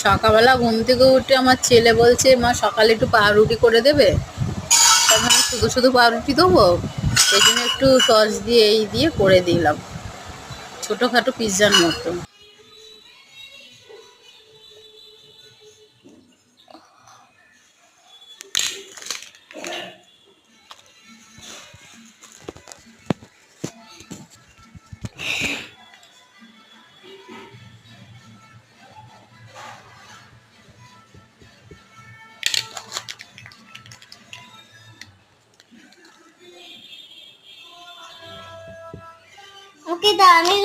সকালবেলা ঘুম থেকে উঠে আমার ছেলে বলছে, মা সকালে একটু পাউরুটি করে দেবে। তার মানে শুধু শুধু পাউরুটি দেবো, এই জন্য একটু সস দিয়ে এই দিয়ে করে দিলাম, ছোটোখাটো পিৎজার মতো। ওকে, দাও আমি